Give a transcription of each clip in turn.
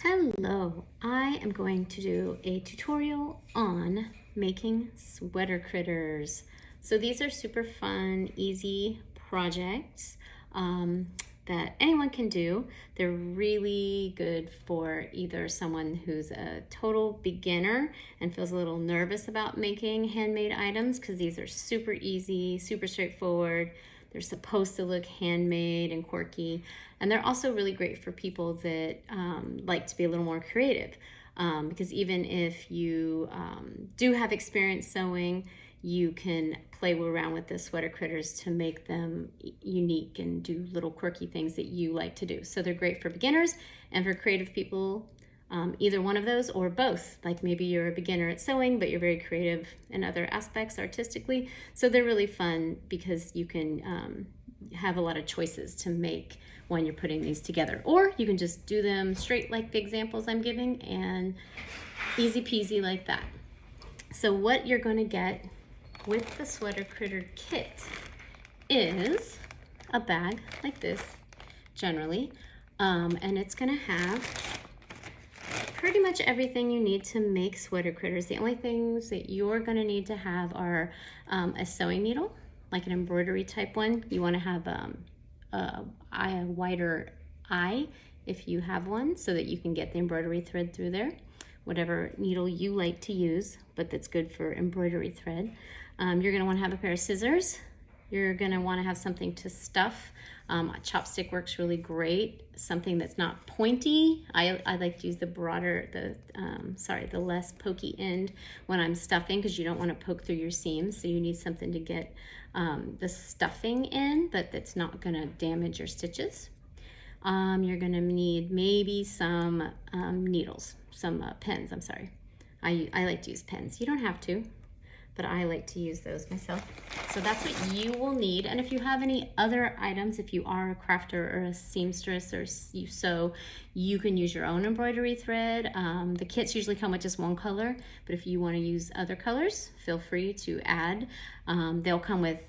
Hello, I am going to do a tutorial on making sweater critters. So these are super fun, easy projects that anyone can do. They're really good for either someone who's a total beginner and feels a little nervous about making handmade items, because these are super easy, super straightforward. They're supposed to look handmade and quirky. And they're also really great for people that like to be a little more creative. Because even if you do have experience sewing, you can play around with the sweater critters to make them unique and do little quirky things that you like to do. So they're great for beginners and for creative people, either one of those or both. Like maybe you're a beginner at sewing, but you're very creative in other aspects artistically. So they're really fun because you can have a lot of choices to make when you're putting these together. Or you can just do them straight like the examples I'm giving, and easy peasy like that. So what you're going to get with the sweater critter kit is a bag like this generally, and it's going to have pretty much everything you need to make sweater critters. The only things that you're going to need to have are a sewing needle, like an embroidery type one. You want to have a wider eye if you have one, so that you can get the embroidery thread through there. Whatever needle you like to use, but that's good for embroidery thread. You're going to want to have a pair of scissors. You're going to want to have something to stuff. A chopstick works really great. Something that's not pointy. I like to use the broader, the less pokey end when I'm stuffing, because you don't want to poke through your seams. So you need something to get the stuffing in, but that's not going to damage your stitches. You're going to need maybe some needles, some pens, I'm sorry. I like to use pens. You don't have to, but I like to use those myself. So that's what you will need. And if you have any other items, if you are a crafter or a seamstress or you sew, you can use your own embroidery thread. The kits usually come with just one color, but if you want to use other colors, feel free to add. They'll come with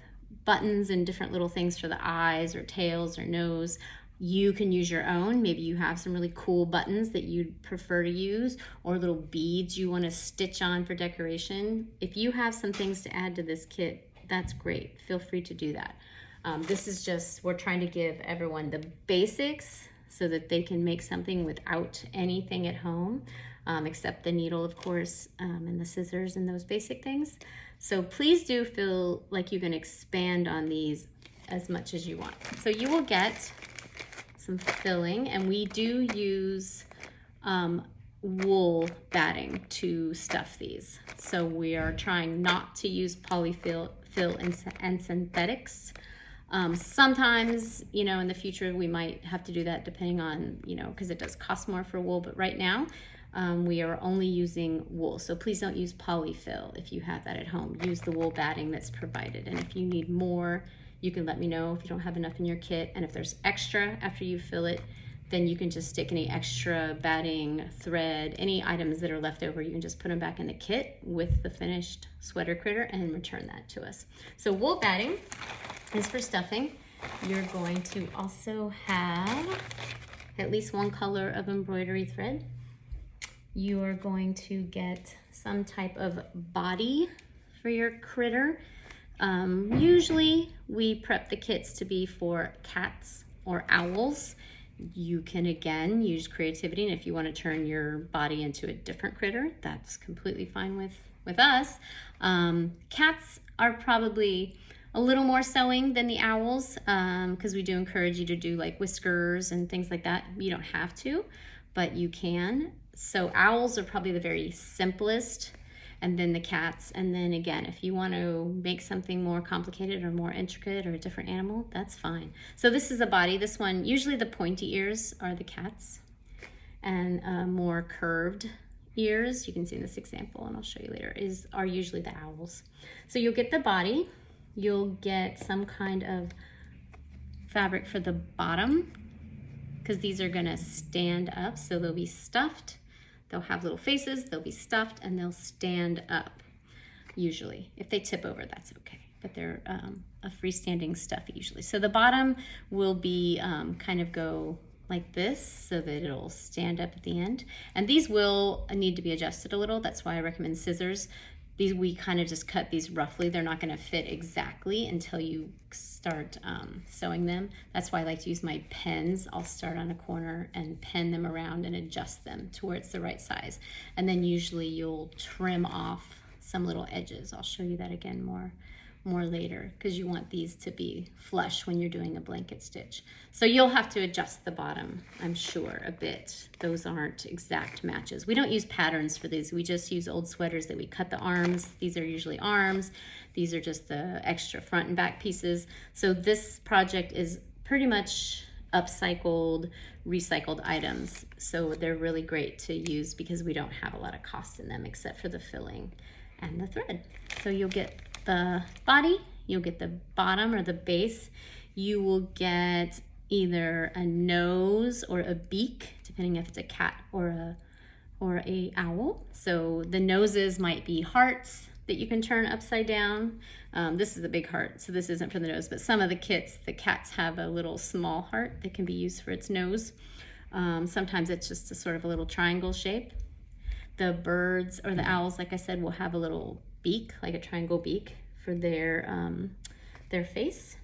buttons and different little things for the eyes or tails or nose. You can use your own. Maybe you have some really cool buttons that you'd prefer to use, or little beads you want to stitch on for decoration. If you have some things to add to this kit, that's great. Feel free to do that. This is just, we're trying to give everyone the basics so that they can make something without anything at home, except the needle, of course, and the scissors and those basic things. So please do feel like you can expand on these as much as you want. So you will get some filling, and we do use wool batting to stuff these. So we are trying not to use polyfill and synthetics. Sometimes, in the future we might have to do that, depending on, because it does cost more for wool, but right now we are only using wool. So please don't use polyfill if you have that at home. Use the wool batting that's provided, and if you need more, you can let me know if you don't have enough in your kit. And if there's extra after you fill it, then you can just stick any extra batting, thread, any items that are left over, you can just put them back in the kit with the finished sweater critter and return that to us. So wool batting is for stuffing. You're going to also have at least one color of embroidery thread. You are going to get some type of body for your critter. Usually we prep the kits to be for cats or owls. You can again use creativity, and if you want to turn your body into a different critter, that's completely fine with us. Cats are probably a little more sewing than the owls, because we do encourage you to do like whiskers and things like that. You don't have to, but you can. So owls are probably the very simplest, and then the cats, and then again, if you want to make something more complicated or more intricate or a different animal, that's fine. So this is a body. This one, usually the pointy ears are the cats, and more curved ears, you can see in this example, and I'll show you later, are usually the owls. So you'll get the body, you'll get some kind of fabric for the bottom, because these are gonna stand up, so they'll be stuffed. They'll have little faces, they'll be stuffed, and they'll stand up, usually. If they tip over, that's okay, but they're a freestanding stuff usually. So the bottom will be kind of go like this so that it'll stand up at the end. And these will need to be adjusted a little. That's why I recommend scissors. These, we kind of just cut these roughly. They're not going to fit exactly until you start sewing them. That's why I like to use my pens. I'll start on a corner and pen them around and adjust them to where it's the right size. And then usually you'll trim off some little edges. I'll show you that again more later, because you want these to be flush when you're doing a blanket stitch. So you'll have to adjust the bottom, I'm sure, a bit. Those aren't exact matches. We don't use patterns for these. We just use old sweaters that we cut the arms. These are usually arms. These are just the extra front and back pieces. So this project is pretty much upcycled, recycled items. So they're really great to use because we don't have a lot of cost in them except for the filling and the thread. So you'll get the body, you'll get the bottom or the base, you will get either a nose or a beak, depending if it's a cat or a owl. So the noses might be hearts that you can turn upside down. This is a big heart, so this isn't for the nose, but some of the kits, the cats have a little small heart that can be used for its nose. Sometimes it's just a sort of a little triangle shape. The birds or the owls, like I said, will have a little beak, like a triangle beak for their face.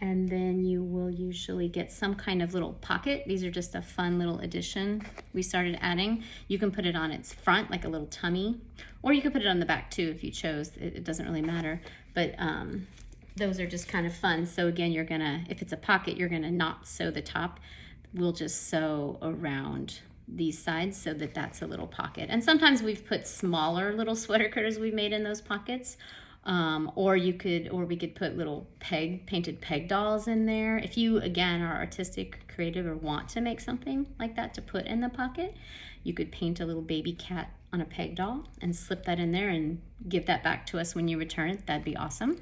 And then you will usually get some kind of little pocket. These are just a fun little addition we started adding. You can put it on its front, like a little tummy, or you could put it on the back too if you chose. It doesn't really matter, but those are just kind of fun. So again, you're gonna, if it's a pocket, you're gonna not sew the top. We'll just sew around these sides so that that's a little pocket. And sometimes we've put smaller little sweater critters we've made in those pockets. Or we could put little painted peg dolls in there. If you, again, are artistic, creative, or want to make something like that to put in the pocket, you could paint a little baby cat on a peg doll and slip that in there and give that back to us when you return it. That'd be awesome.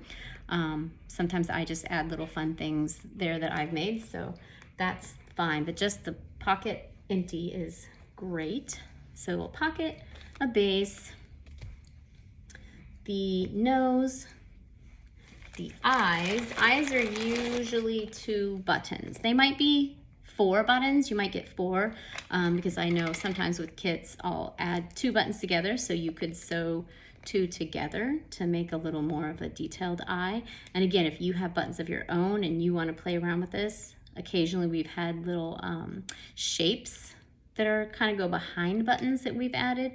Sometimes I just add little fun things there that I've made, so that's fine. But just the pocket empty is great. So a pocket, a base, the nose, the eyes. Eyes are usually 2 buttons. They might be 4 buttons. You might get 4 because I know sometimes with kits I'll add 2 buttons together, so you could sew 2 together to make a little more of a detailed eye. And again, if you have buttons of your own and you want to play around with this, occasionally we've had little shapes that are kind of go behind buttons that we've added.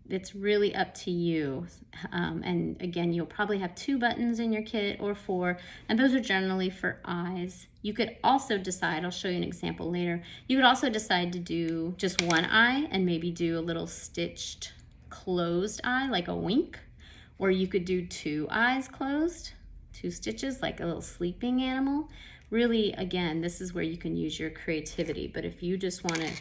It's really up to you. And again, you'll probably have 2 buttons in your kit or 4, and those are generally for eyes. You could also decide, I'll show you an example later, you could also decide to do just 1 eye and maybe do a little stitched closed eye, like a wink, or you could do 2 eyes closed, 2 stitches, like a little sleeping animal. Really, again, this is where you can use your creativity, but if you just want to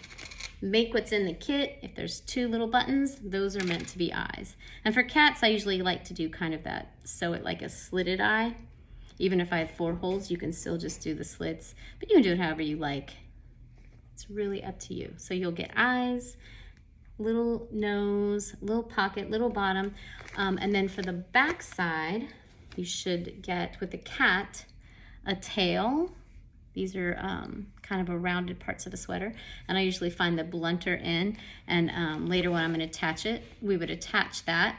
make what's in the kit, if there's 2 little buttons, those are meant to be eyes. And for cats, I usually like to do kind of that, sew it like a slitted eye. Even if I have 4 holes, you can still just do the slits, but you can do it however you like. It's really up to you. So you'll get eyes, little nose, little pocket, little bottom, and then for the back side, you should get, with the cat, a tail. These are kind of a rounded parts of a sweater, and I usually find the blunter end, and later when I'm going to attach it, we would attach that.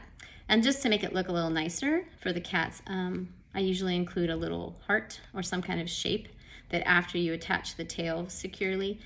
And just to make it look a little nicer for the cats, I usually include a little heart or some kind of shape that after you attach the tail securely,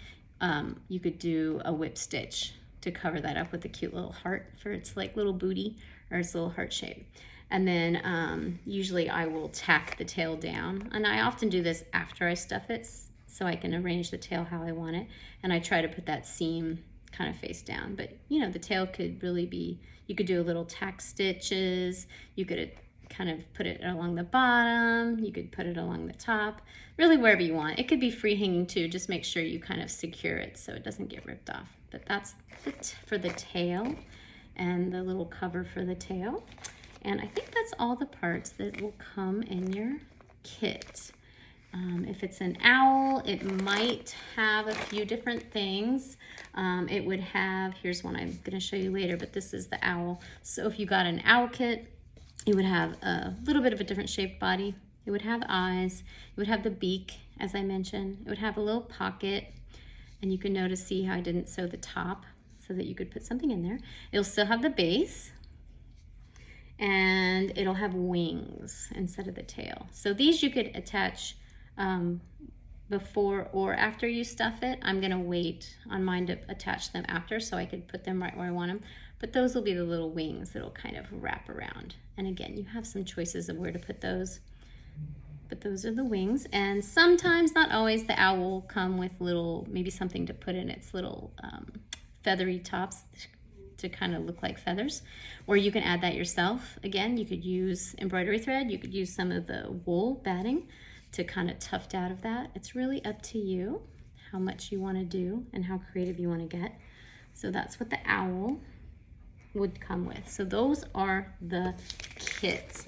you could do a whip stitch to cover that up with a cute little heart for its like little booty or its little heart shape. And then usually I will tack the tail down, and I often do this after I stuff it so I can arrange the tail how I want it, and I try to put that seam kind of face down. But you know, the tail could really be, you could do a little tack stitches, you could kind of put it along the bottom, you could put it along the top, really wherever you want. It could be free hanging too, just make sure you kind of secure it so it doesn't get ripped off. But that's it for the tail and the little cover for the tail. And I think that's all the parts that will come in your kit. If it's an owl, it might have a few different things. It would have, here's one I'm going to show you later, but this is the owl. So if you got an owl kit, it would have a little bit of a different shaped body. It would have eyes. It would have the beak, as I mentioned. It would have a little pocket. And you can notice, see how I didn't sew the top so that you could put something in there. It'll still have the base, and it'll have wings instead of the tail. So these you could attach before or after you stuff it. I'm gonna wait on mine to attach them after so I could put them right where I want them. But those will be the little wings that'll kind of wrap around. And again, you have some choices of where to put those. But those are the wings. And sometimes, not always, the owl will come with little, maybe something to put in its little feathery tops to kind of look like feathers. Or you can add that yourself. Again, you could use embroidery thread. You could use some of the wool batting to kind of tuft out of that. It's really up to you how much you want to do and how creative you want to get. So that's what the owl would come with. So those are the kits.